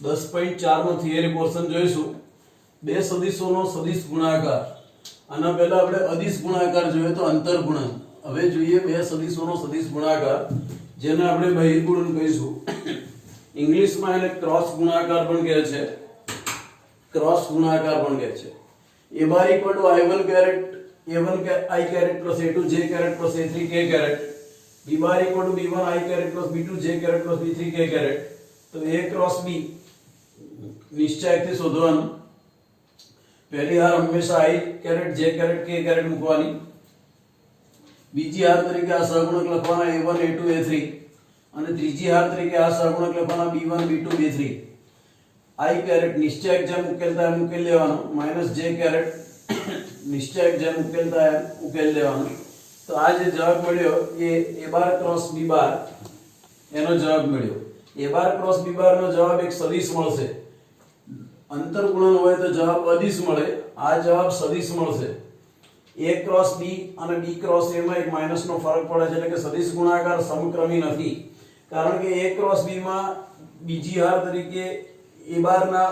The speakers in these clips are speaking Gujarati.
10.4 નો થિયરી પોર્શન જોઈશું. બે સદિશોનો સદિશ ગુણાકાર. આના પહેલા આપણે અદિશ ગુણાકાર જોયો તો અંતર્ગુણન. હવે જોઈએ બે સદિશોનો સદિશ ગુણાકાર, જેને આપણે બહિર્ગુણન કહીશું. ઇંગ્લિશમાં એને ક્રોસ ગુણાકાર પણ કહે છે. ક્રોસ ગુણાકાર પણ કહે છે. a bar equal to i1 caret a1 i caret plus a2 j caret plus a3 k caret, b bar equal to b1 i caret plus b2 j caret plus b3 k caret. તો a cross b નિશ્ચયથી શોધવાનું. પહેલી હાર હંમેશા i caret j caret k caret મૂકવાની. બીજી હાર તરીકે આ સહગુણક લખવાના a1 a2 a3, અને ત્રીજી હાર તરીકે આ સહગુણક લખવાના b1 b2 b3. i caret નિશ્ચયક જેમ ઉકેલતા એમ ઉકેલ લેવાનો, માઈનસ j caret નિશ્ચયક જેમ ઉકેલતા એમ ઉકેલ લેવાનો. તો આ જે જવાબ મળ્યો એ a બાર ક્રોસ b બાર એનો જવાબ મળ્યો. a bar cross b bar નો જવાબ એક સદિશ મળશે. અંતર્ગુણન હોય તો જવાબ અદિશ મળે, આ જવાબ સદિશ મળશે. a ક્રોસ b અને b ક્રોસ a માં એક માઈનસ નો ફરક પડે છે, એટલે કે સદિશ ગુણાકાર સમક્રમી નથી. કારણ કે a ક્રોસ b માં બીજી હાર તરીકે a બાર ના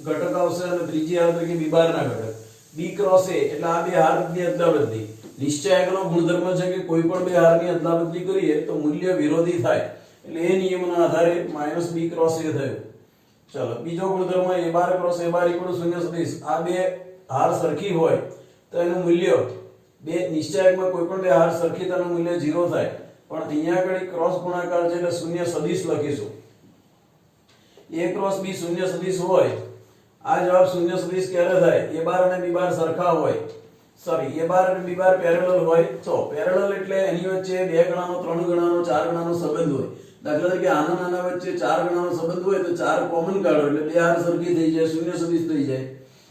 ઘટક આવશે અને ત્રીજી હાર તરીકે b બાર ના ઘટક. b ક્રોસ a એટલે આ બે હારની અદલાબદલી. નિશ્ચયકનો ગુણધર્મ છે કે કોઈ પણ બે હારની અદલાબદલી કરીએ તો મૂલ્ય વિરોધી થાય, એટલે એ નિયમના આધારે માઈનસ b ક્રોસ a થયું. ચલો, બીજો ગુણધર્મ a bar cross a bar equal to શૂન્ય સદિશ. આ બે હાર સરખી હોય તો એનું મૂલ્ય બે નિશ્ચયકમાં કોઈ પણ બે હાર સરખી તેનું મૂલ્ય 0 થાય. પણ અહીંયા આગળ ક્રોસ ગુણાકાર છે એટલે શૂન્ય સદિશ લખીશું. a ક્રોસ b શૂન્ય સદિશ હોય. આ જવાબ શૂન્ય સદિશ ક્યારે થાય? a બાર અને b બાર સરખા હોય. સોરી, a બાર અને b બાર પેરેલલ હોય. તો પેરેલલ એટલે એની વચ્ચે 2 ગણાનો 3 ગણાનો 4 ગણાનો સંબંધ હોય. દાખલા તરીકે આના નાના વચ્ચે 4 ગણાનો સંબંધ હોય તો 4 કોમન કાઢો એટલે બે હાર સરખી થઈ જાય, શૂન્ય સદિશ થઈ જાય.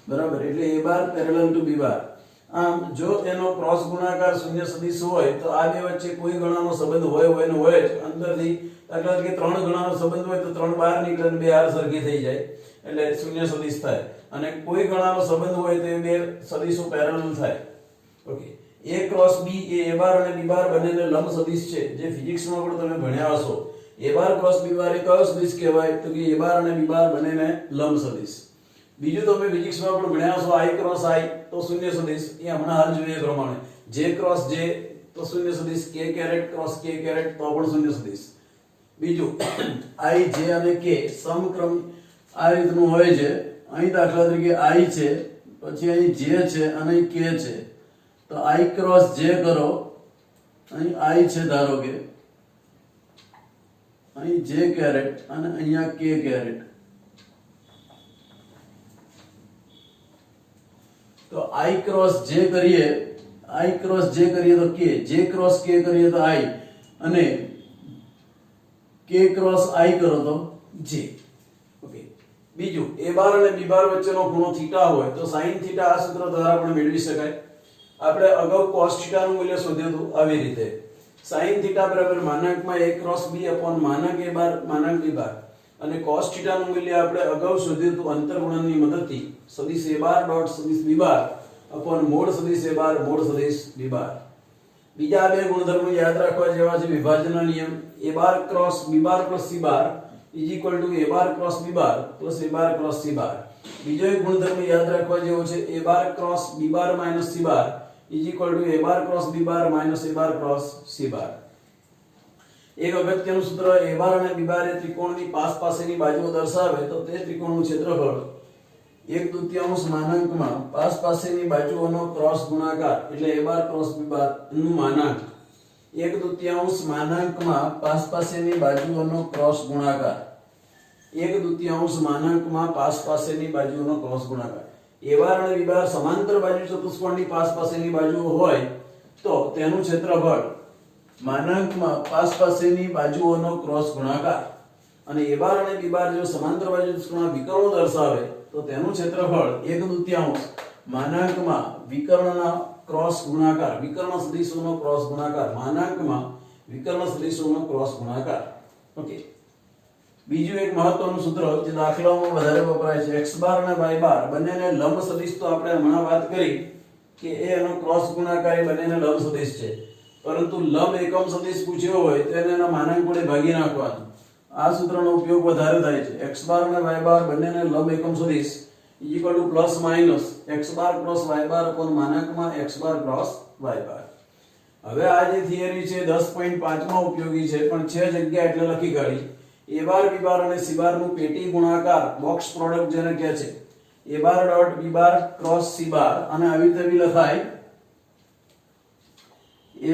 બરાબર, એટલે a bar parallel to b bar. આમ જો એનો ક્રોસ ગુણાકાર શૂન્ય સદિશ હોય તો આ બે વચ્ચે કોઈ ગણાનો સંબંધ હોય ને હોય જ અંદરથી. દાખલા તરીકે 3 ગણાનો સંબંધ હોય તો 3 બહાર નીકળે અને બે હાર સરખી થઈ જાય એટલે શૂન્ય સદિશ થાય. અને કોઈ ગણાનો સંબંધ હોય તો એ બે સદિશો પેરેલલ થાય. Okay, a cross b A a બાર અને b બાર બંનેને લંબ સદિશ છે, જે ફિઝિક્સમાં પણ તમે ભણ્યા હશો. a બાર ક્રોસ b બાર એ કયો સદિશ કહેવાય? તો કે a બાર અને b બાર બંનેને લંબ સદિશ. બીજું તમે ફિઝિક્સમાં પણ ભણ્યા હશો i ક્રોસ i તો શૂન્ય સદિશ. એ હમણાં હાલ જોઈએ પ્રમાણે j ક્રોસ j તો શૂન્ય સદિશ, k caret cross k caret તો પણ શૂન્ય સદિશ. બીજું i j અને k સમક્રમ આ રીતનું હોય છે. અહીં દાખલા તરીકે i છે, પછી અહીં j છે અને અહીં k છે. તો i ક્રોસ j કરો, અહીં i છે ધારો કે, અહીં j કેરેટ અને અહીંયા k કેરેટ. તો i ક્રોસ j કરીએ, i ક્રોસ j કરીએ તો k, j ક્રોસ k કરીએ તો i, અને k ક્રોસ i કરો તો j. ઓકે, બીજું a બાર અને b બાર વચ્ચેનો ખૂણો થીટા હોય તો sin થીટા આ સૂત્ર દ્વારા પણ મેળવી શકાય. આપણે અગાઉ cos થીટા નું મૂલ્ય શોધ્યું હતું આવી રીતે. sin થીટા બરાબર માનાંકમાં a ક્રોસ b અપોન માનાંક a બાર માનાંક b બાર. અને cos થીટા નું મૂલ્ય આપણે અગાઉ શોધ્યું હતું અંતર્ગુણનની મદદથી. સદિશ a બાર ડોટ સદિશ b બાર અપોન મોડ સદિશ a બાર મોડ સદિશ b બાર. બીજા બે ગુણધર્મો યાદ રાખવા જેવા છે. વિભાજનનો નિયમ a bar cross b bar plus c bar is equal to a bar cross b bar plus a bar cross c બાર. બીજો એક ગુણધર્મ યાદ રાખવા જેવો છે a bar cross b bar minus c bar is equal to a bar cross b bar minus a bar cross c બાર. એક અગત્યનું સૂત્ર, a બાર અને b બાર એ ત્રિકોણની પાસેની બાજુઓ દર્શાવે તો તે ત્રિકોણનું ક્ષેત્રફળ 1/2 માનાંકમાં પાસેની બાજુઓનો ક્રોસ ગુણાકાર એટલે a બાર ક્રોસ b બાર નું માનાંક 1/2 માનાંકમાં પાસેની બાજુઓનો ક્રોસ ગુણાકાર 1/2 માનાંકમાં પાસેની બાજુઓનો ક્રોસ ગુણાકાર. a બાર અને b બાર સમાંતર બાજુ ચતુષ્કોણની પાસેની બાજુઓ હોય તો તેનું ક્ષેત્રફળ માનાંકમાં પાસેની બાજુઓનો ક્રોસ ગુણાકાર. અને a બાર અને b બાર જો સમાંતર બાજુ ચતુષ્કોણના વિકર્ણો દર્શાવે તો તેનું ક્ષેત્રફળ 1/2 માનાંકમાં વિકર્ણના ક્રોસ ગુણાકાર, વિકર્ણ સદિશોનો ક્રોસ ગુણાકાર, માનાંકમાં વિકર્ણ સદિશોનો ક્રોસ ગુણાકાર. ઓકે, બીજું એક મહત્વનું સૂત્ર જે દાખલાઓમાં વધારે વપરાય છે, x બાર અને y બાર બંનેને લંબ સદિશ. તો આપણે હમણાં વાત કરી કે એનો ક્રોસ ગુણાકાર એ બંનેને લંબ સદિશ છે. પરંતુ લંબ એકમ સદિશ પૂછ્યો હોય તો એને એના માનાંક વડે ભાગી નાખવાનું. આ સૂત્રનો ઉપયોગ વધારે થાય છે. x બાર અને y બાર બંનેને લંબ એકમ સદિશ equal to plus minus x bar cross y bar upon માનાંકમાં x bar cross y bar. હવે આ જે થિયરી છે 10.5 માં ઉપયોગી છે, પણ છે જગ્યા એટલે લખી કાઢી. a બાર b બાર અને c બાર નું પેટી ગુણાકાર બોક્સ પ્રોડક્ટ જેને કહે છે a bar dot b bar cross c બાર, અને આવી રીતે બી લખાય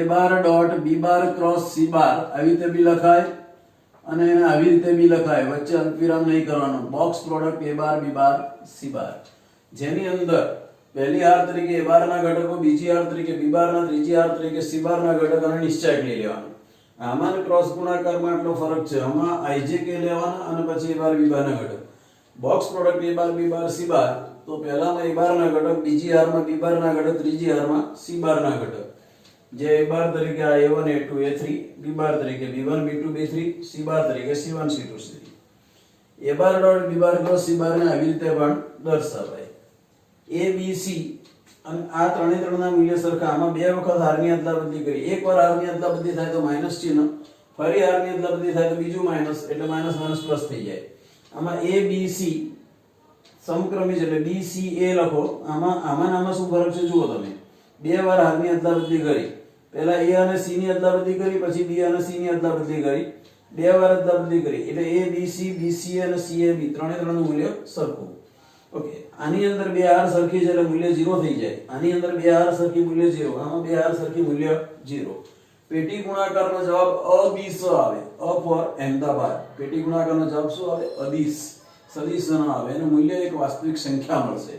a bar dot b bar cross c બાર, આવી રીતે બી લખાય અને એને આવી રીતે બી લખાય, વચ્ચે અલ્પવિરામ નહીં કરવાનું. Box product a bar b bar c બાર, જેની અંદર પહેલી હાર તરીકે a બાર ના ઘટકો, બીજી હાર તરીકે b બાર ના, ત્રીજી હાર તરીકે c બાર ના ઘટકોને નિશ્ચયક લઈ લેવાનો. આમાં ક્રોસ ગુણાકારમાં એટલો ફરક છે, આમાં ijk લેવાના અને પછી a બાર b બાર ના ઘટક. Box product a bar b bar c બાર, તો પહેલામાં a બાર ના ઘટક, બીજી હારમાં b બાર ના ઘટક, ત્રીજી હારમાં c બાર ના ઘટક. જે a બાર તરીકે આ a1 a2 a3, b bar તરીકે b1 b2 b3, c બાર તરીકે c1 c2 c3. a bar dot b bar cross c બાર ને આવી રીતે પણ દર્શાવાય. a b c અને આ ત્રણે ત્રણના મૂલ્ય સરખા. આમાં બે વખત હારની અદલાબદલી કરી. એકવાર હારની અદલાબદલી થાય તો માઈનસ ચિહ્ન, ફરી હારની અદલાબદલી થાય તો બીજું માઈનસ, એટલે માઈનસ માઈનસ પ્લસ થઈ જાય. આમાં a b c સમક્રમી છે એટલે b c a લખો. આમાં શું ફરક છે જુઓ તમે. બે વાર હારની અદલાબદલી કરી, પહેલા a અને c ની અદલાબદલી કરી, પછી b અને c ની અદલાબદલી કરી, બે વાર અદલાબદલી કરી એટલે a b c b c a અને c a b ત્રણે ત્રણનું મૂલ્ય સરખું. ઓકે, આની અંદર બે હાર સરખી છે એટલે મૂલ્ય 0 થઈ જાય. આની અંદર બે હાર સરખી મૂલ્ય 0, આમાં બે હાર સરખી મૂલ્ય 0. પેટી ગુણાકારનો જવાબ અબીસ આવે. અ ફોર અહેમદાબાદ. પેટી ગુણાકારનો જવાબ શું આવે? અદિશ. સદિશ ન આવે, એનું મૂલ્ય એક વાસ્તવિક સંખ્યા મળશે.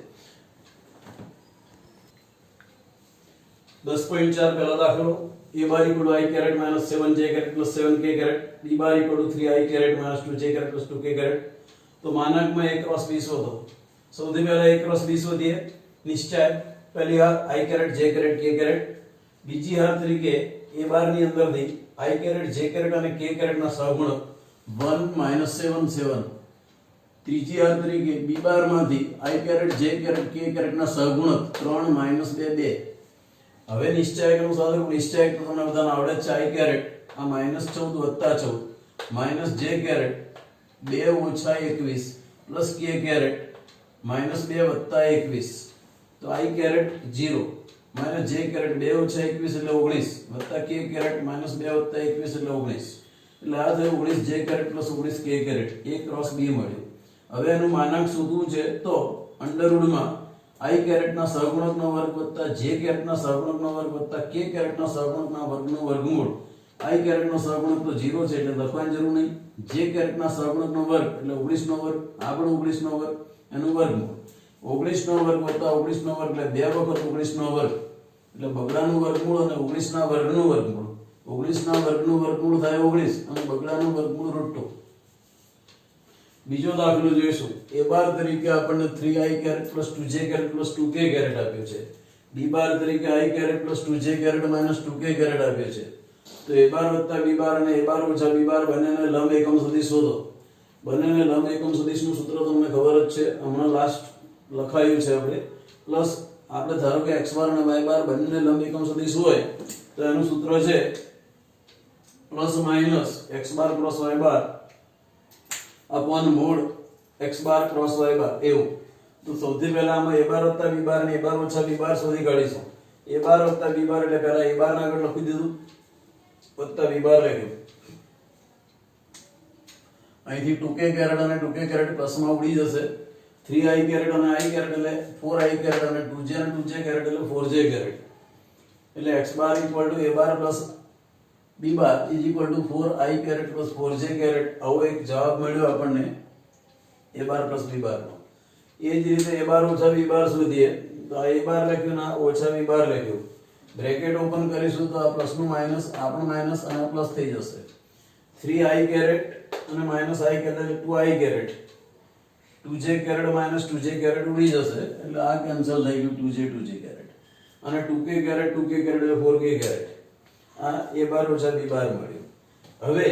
10.4 પહેલા દાખલો. a bar equal to i caret minus 7j caret plus 7k caret, b bar equal to 3i caret minus 2j caret plus 2k caret. તો માનાંકમાં a ક્રોસ b શોધો. સૌથી પહેલા a ક્રોસ b શોધીએ. નિશ્ચય પહેલી હાર i caret j caret k caret, બીજી હાર તરીકે a બાર ની અંદરથી i કેરેટ j કેરેટ અને k કેરેટ ના સહગુણક 1 7 7. ત્રીજી હાર તરીકે b બાર માંથી i caret j caret k caret ના સહગુણક 3 2 2. હવે નિશ્ચયકનું સાદુરૂપ. નિશ્ચયક તો તમને બધાને આવડે જ છે. i કેરેટ આ -14 વત્તા 14 j કેરેટ 2 ઓછા 21 પ્લસ k કેરેટ -2 વત્તા 21. તો i કેરેટ 0 j કેરેટ 2 ઓછા 21 એટલે 19 વત્તા k કેરેટ -2 વત્તા 21 એટલે 19. એટલે આ થયું 19 j caret plus 19 k caret. a cross b મળ્યું. હવે એનું માનાંક શોધવું છે તો અંડરરૂટમાં i કેરેટના સહગુણકનો વર્ગ વત્તા j કેરેટના સહગુણકનો વર્ગ વત્તા k કેરેટના સહગુણકના વર્ગનું વર્ગમૂળ. i કેરેટનો સહગુણક તો 0 છે એટલે લખવાની જરૂર નહીં. j કેરેટના સહગુણકનો વર્ગ એટલે 19 નો વર્ગ, આ પણ 19 નો વર્ગ, એનું વર્ગમૂળ. 19 નો વર્ગ વત્તા 19 નો વર્ગ એટલે બે વખત 19 નો વર્ગ એટલે બગડાનું વર્ગમૂળ અને 19 ના વર્ગનું વર્ગમૂળ. 19 ના વર્ગનું વર્ગમૂળ થાય 19 અને બગડાનું વર્ગમૂળ √2. બીજો દાખલો જોઈશું. a બાર તરીકે આપણને 3i caret plus 2j caret plus 2k caret આપ્યું છે. b બાર તરીકે i caret plus 2j caret minus 2k caret આપ્યું છે. તો a બાર વત્તા b બાર અને a બાર ઓછા b બાર બંનેને લંબ એકમ સદિશ શોધો. બંનેને લંબ એકમ સદિશનું સૂત્ર તમને ખબર જ છે, હમણાં લાસ્ટ લખાયું છે આપણે. પ્લસ આપણે ધારો કે x બાર અને y બાર બંનેને લંબ એકમ સદિશ હોય તો એનું સૂત્ર છે plus minus x bar cross y bar upon mode x bar cross y બાર એવું. તો સૌથી પહેલા આમાં a બાર વત્તા b બાર અને a બાર ઓછા b બાર શોધી કાઢીશું. a બાર વત્તા b બાર એટલે પહેલા a બાર ના આગળ લખી દીધું વત્તા b બાર લખ્યું. અહીંથી 2k કેરેટ અને 2k કેરેટ પ્લસમાં ઉડી જશે. 3i કેરેટ અને i કેરેટ એટલે 4i કેરેટ અને 2j અને 2j કેરેટ એટલે 4j કેરેટ. એટલે x bar equal to a bar plus b bar is equal to 4i caret plus 4j caret. આવો એક જવાબ મળ્યો આપણને a bar plus b bar નો. એ જ રીતે a બાર ઓછા b બાર શોધીએ તો આ a બાર લખ્યું ને ઓછા b બાર લખ્યું. બ્રેકેટ ઓપન કરીશું તો આ પ્લસ નું માઈનસ, આ પણ માઈનસ અને આ પ્લસ થઈ જશે. 3i કેરેટ અને માઈનસ i કેરેટ એટલે 2i caret. 2j caret minus 2j caret ઉડી જશે એટલે આ કેન્સલ થઈ ગયું 2j કેરેટ. અને 2k કેરેટ 2k કેરેટ એટલે 4k કેરેટ. આ a બાર ઓછા b બાર મળ્યું. હવે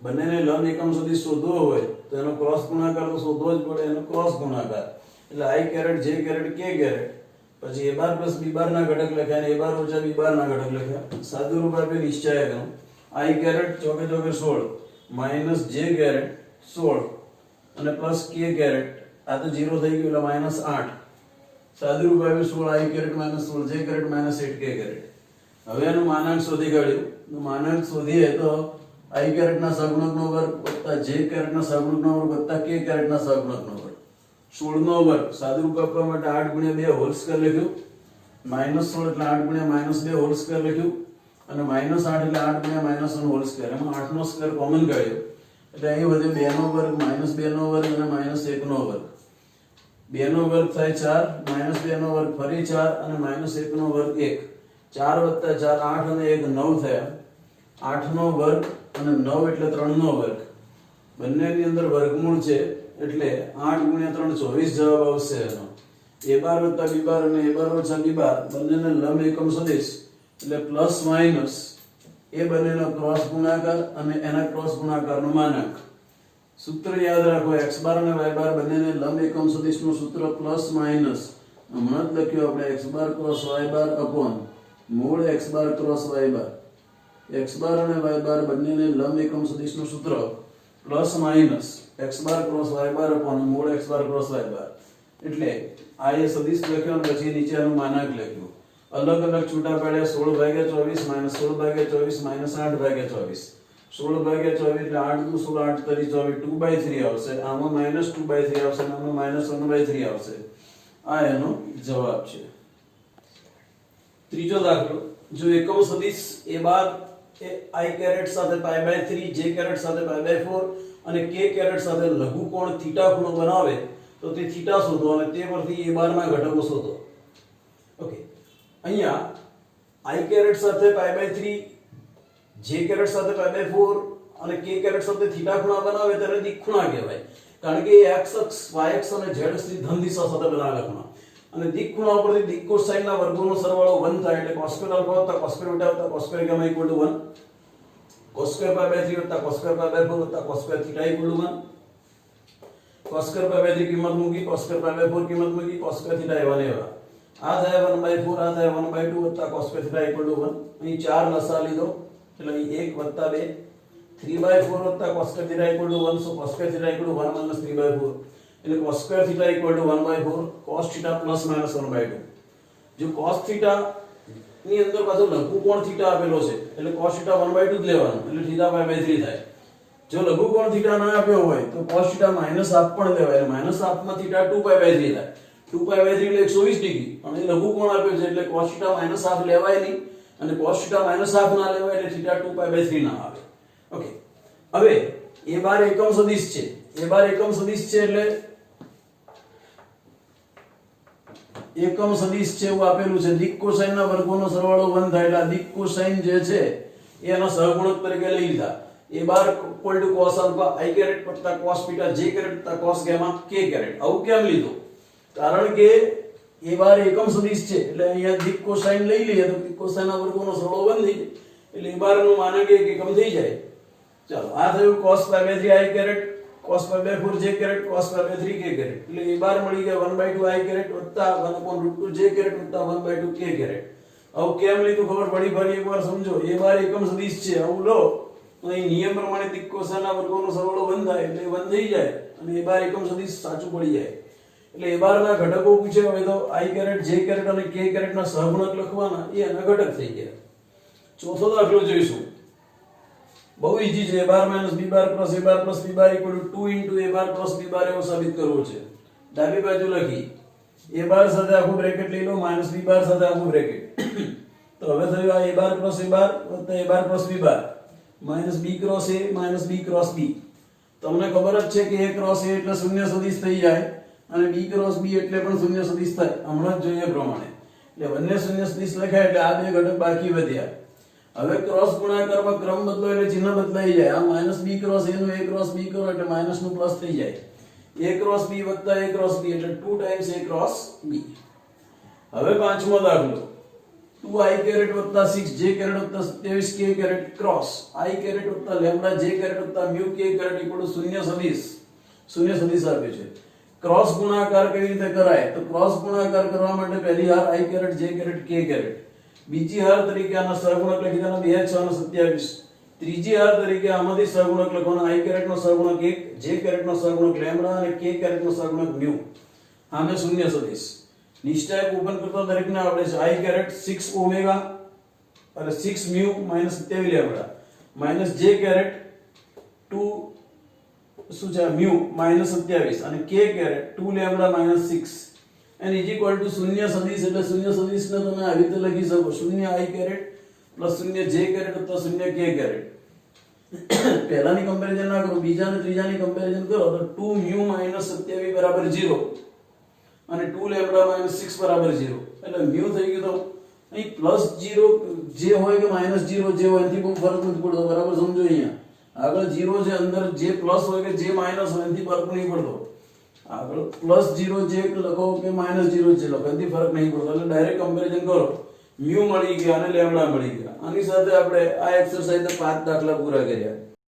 બંનેને લંબ એકમ સદિશ શોધવો હોય તો એનો ક્રોસ ગુણાકાર તો શોધવો જ પડે. એનો ક્રોસ ગુણાકાર એટલે i caret j caret k caret, પછી a bar plus b bar ના ઘટક લખ્યા અને a બાર ઓછા b બાર ના ઘટક લખ્યા. સાદું રૂપ આપે નિશ્ચયકનું. i કેરેટ ચોકે ચોકે 16 માઇનસ જે કેરેટ 16 અને પ્લસ કે કેરેટ, આ તો 0 થઈ ગયું એટલે માઇનસ 8. સાદુરૂપ આવ્યું 16 i કેરેટ માઇનસ 16 જે કેરેટ માઇનસ 8 કે કેરેટ. હવે એનું માનાંક શોધી કાઢ્યું. તો માનાંક શોધીએ તો i કેરેટ ના સહગુણકનો વર્ગ વત્તા j કેરેટ ના સહગુણકનો વર્ગ વત્તા k કેરેટ ના સહગુણકનો વર્ગ 16 નો વર્ગ સાદુરૂપ આપવા માટે 8 ગુણ્યા 2 હોલ સ્ક્વેર લખ્યું. -16 એટલે 8 ગુણ્યા -2 હોલ સ્ક્વેર લખ્યું અને -8 એટલે 8 ગુણ્યા -1 હોલ સ્ક્વેર. એમાં 8 નો સ્ક્વેર કોમન કાઢ્યો એટલે અહીં વધ્યો 2 નો વર્ગ -2 નો વર્ગ અને -1 નો વર્ગ. 2 નો વર્ગ થાય 4, -2 નો વર્ગ ફરી 4 અને -1 નો વર્ગ 1. 4 વત્તા 4 8 અને 1 9 થયા. 8 નો વર્ગ અને 9 એટલે 3 નો વર્ગ. બંનેની અંદર વર્ગમૂળ છે એટલે 8 ગુણ્યા 3 24 જવાબ આવશે એનો. a બાર વત્તા b બાર અને a બાર ઓછા b બાર બંનેને લંબ એકમ સદિશ એટલે પ્લસ માઇનસ એ બંનેનો ક્રોસ ગુણાકાર અને એના ક્રોસ ગુણાકારનું માનાંક. સૂત્ર યાદ રાખો, x બાર અને y બાર બંનેને લંબ એકમ સદિશનું સૂત્ર પ્લસ માઇનસ હમણાં જ લખ્યું આપણે x bar cross y bar upon મૂળ x બાર ક્રોસ y બાર. x બાર અને y બાર બંનેને લંબ એકમ સદિશનું સૂત્ર plus minus x bar cross y bar upon મૂળ x બાર ક્રોસ y બાર. એટલે આ એ સદિશ લખ્યો અને પછી નીચેનું માનાંક લખ્યું. અલગ અલગ છૂટા પાડ્યા 16 ભાગ્યા 24 -16 ભાગ્યા 24 -8 ભાગ્યા 24. 16 ભાગ્યા 24 એટલે 8 દુ 16 8 તરી 24 2/3 આવશે. આમાં -2/3 આવશે અને આમાં -1/3 આવશે. આ એનો જવાબ છે. ત્રીજો દાખલો, જો એકમ સદિશ a બાર એ i કેરેટ સાથે π/3 j કેરેટ સાથે π/4 અને k કેરેટ સાથે લઘુકોણ થીટા ખૂણો બનાવે તો તે થીટા શોધો અને તે પરથી a બાર ના ઘટકો શોધો. ઓકે, અહીંયા i કેરેટ સાથે π/3 j કેરેટ સાથે π/4 અને k કેરેટ સાથે થીટા ખૂણા બનાવે ત્યારે દિક્ખૂણા કહેવાય. કારણ કે એ x અક્ષ y અક્ષ અને z અક્ષની ધન દિશા સાથે બનાવેલા ખૂણા. અને દિક્ખૂણા ઉપરથી દિક કોસાઇન ના વર્ગોનો સરવાળો 1 થાય એટલે cos સ્ક્વેર આલ્ફા વત્તા cos સ્ક્વેર બીટા વત્તા cos square gamma = 1. cos square π/3 વત્તા cos સ્ક્વેર π/4 વત્તા cos square theta = 1. cos square π/3 કિંમત મૂકી, cos સ્ક્વેર π/4 કિંમત મૂકી, cos સ્ક્વેર થીટા એવા ને એવા. આ થાય 1/4, આ થાય 1/2 વત્તા cos સ્ક્વેર થીટા = 1. અહીં 4 લસા લીધો એટલે અહીં 1 વત્તા 2 3/4 વત્તા cos સ્ક્વેર થીટા = 1. સો cos સ્ક્વેર થીટા = 1 - 3/4 એટલે cos square theta = 1/4 cos theta ± 1/2. જો cos થીટા ની અંદર પાછો લઘુકોણ થીટા આપેલો છે એટલે cos થીટા 1/2 જ લેવાનો એટલે થીટા π/3 થાય. જો લઘુકોણ થીટા ના આપ્યો હોય તો cos થીટા -1/2 પણ લેવાય એટલે -1/2 માં થીટા 2π/3 થાય. 2π/3 એટલે 120 ડિગ્રી અને એ લઘુકોણ આપ્યો છે એટલે cos થીટા -1/2 લેવાય નહીં અને cos થીટા -1/2 ના લેવાય એટલે થીટા 2π/3 ના આવે. ઓકે, હવે a બાર એકમ સદિશ છે. a બાર એકમ સદિશ છે એટલે એકમ સદિશ છે એવું આપેલું છે. દિક કોસાઇન ના વર્ગોનો સરવાળો 1 થાય એટલે આ દિક કોસાઇન જે છે એના સહગુણક તરીકે લઈ લીધા. a bar = cos alpha i caret વત્તા cos બીટા j કેરેટ વત્તા cos ગામા k કેરેટ. આવું કેમ લીધું? કારણ કે a બાર એકમ સદિશ છે એટલે અહીંયા દિક કોસાઇન લઈ લઈએ તો દિક કોસાઇન ના વર્ગોનો સરવાળો 1 થઈ જાય એટલે a બાર નું માનાંક એક એકમ થઈ જાય. ચાલો, આ થયું cos π/3 i caret cos π/4 j caret cos π/3 k caret એટલે a બાર મળી ગયા 1/2 i કેરેટ વત્તા 1/√2 j કેરેટ વત્તા 1/2 k કેરેટ. આવું કેમ લીધું ખબર પડી? ફરી એકવાર સમજો. a બાર એકમ સદિશ છે આવું લો તો અહીં નિયમ પ્રમાણે દિક કોસાઇનના વર્ગોનો સરવાળો 1 થાય એટલે 1 થઈ જાય અને a બાર એકમ સદિશ સાચું પડી જાય. એટલે a બાર ના ઘટકો પૂછે હોય તો i કેરેટ j કેરેટ અને k કેરેટ ના સહગુણક લખવાના, એ એના ઘટક થઈ ગયા. ચોથો દાખલો જોઈશું. બહુ ઈઝી છે. a bar - b bar + a bar + b bar = 2 * a bar + b બાર એવું સાબિત કરવું છે. ડાબી બાજુ લખી a બાર સાથે આખું બ્રેકેટ લઈ લો - b બાર સાથે આખું બ્રેકેટ. તો હવે થયું આ a બાર + a બાર વત્તા a bar + b bar -b × a - b × b. તમને ખબર જ છે કે a × a એટલે શૂન્ય સદિશ થઈ જાય અને b × b એટલે પણ શૂન્ય સદિશ થાય. હમણાં જ જોઈએ પ્રમાણે એટલે બંને શૂન્ય સદિશ લખાય એટલે આ બે ઘટક બાકી વધ્યા. હવે ક્રોસ ગુણાકારમાં ક્રમ બદલો એટલે ચિહ્ન બદલાઈ જાય. આ -b × a નું a × b કરો એટલે માઈનસ નું પ્લસ થઈ જાય. a × b વત્તા a × b એટલે 2 ટાઈમ્સ a × b. હવે પાંચમો દાખલો 2i કેરેટ વત્તા 6j કેરેટ વત્તા 27k caret cross i caret વત્તા લેમ્ડા j કેરેટ વત્તા μ k કેરેટ = શૂન્ય સદિશ. શૂન્ય સદિશ આપ્યું છે. ક્રોસ ગુણાકાર કેવી રીતે કરાય? તો ક્રોસ ગુણાકાર કરવા માટે પહેલી હાર i caret j caret k caret, બીજી હાર તરીકે આના સહગુણક લખી દેવાના 2 6 અને 27. ત્રીજી હાર તરીકે આમાંથી સહગુણક લખવાનો i કેરેટ નો સહગુણક 1, j કેરેટ નો સહગુણક લેમ્ડા અને k કેરેટ નો સહગુણક મ્યુ. આમે શૂન્ય સદિશ નિશ્ચયક ઓપન કરતા દરેકને આવડે છે i કેરેટ 6 ઓમેગા અને 6 mu minus 27 lambda minus j caret 2 શું છે મ્યુ માઈનસ 27 અને k caret 2 lambda minus 6 and is equal to શૂન્ય સદિશ. એટલે શૂન્ય સદિશને તમે આવી રીતે લખી શકો શૂન્ય i કેરેટ પ્લસ શૂન્ય j કેરેટ પ્લસ શૂન્ય k કેરેટ. પહેલાની કમ્પેરિઝન ના કરો, બીજા અને ત્રીજાની કમ્પેરિઝન કરો તો 2 મ્યુ માઈનસ 27 બરાબર 0 અને 2 લેમ્ડા માઈનસ 6 બરાબર 0. એટલે મ્યુ થઈ ગયો તો અહીં પ્લસ 0 જે હોય કે માઈનસ 0 જે હોય એનાથી બહુ ફરક નથી પડતો. બરાબર સમજો. અહીંયા આગળ 0 છે, અંદર જે પ્લસ હોય કે જે માઈનસ હોય એનાથી ફરક નહીં પડતો. આગળ પ્લસ 0 જે લખો કે માઈનસ 0 જે લખો એનાથી ફરક નહીં પડતો. એટલે ડાયરેક્ટ કમ્પેરિઝન કરો, મ્યુ મળી ગયા અને લેમ્ડા મળી ગયા. આની સાથે આપણે આ એક્સરસાઇઝના 5 દાખલા પૂરા કર્યા.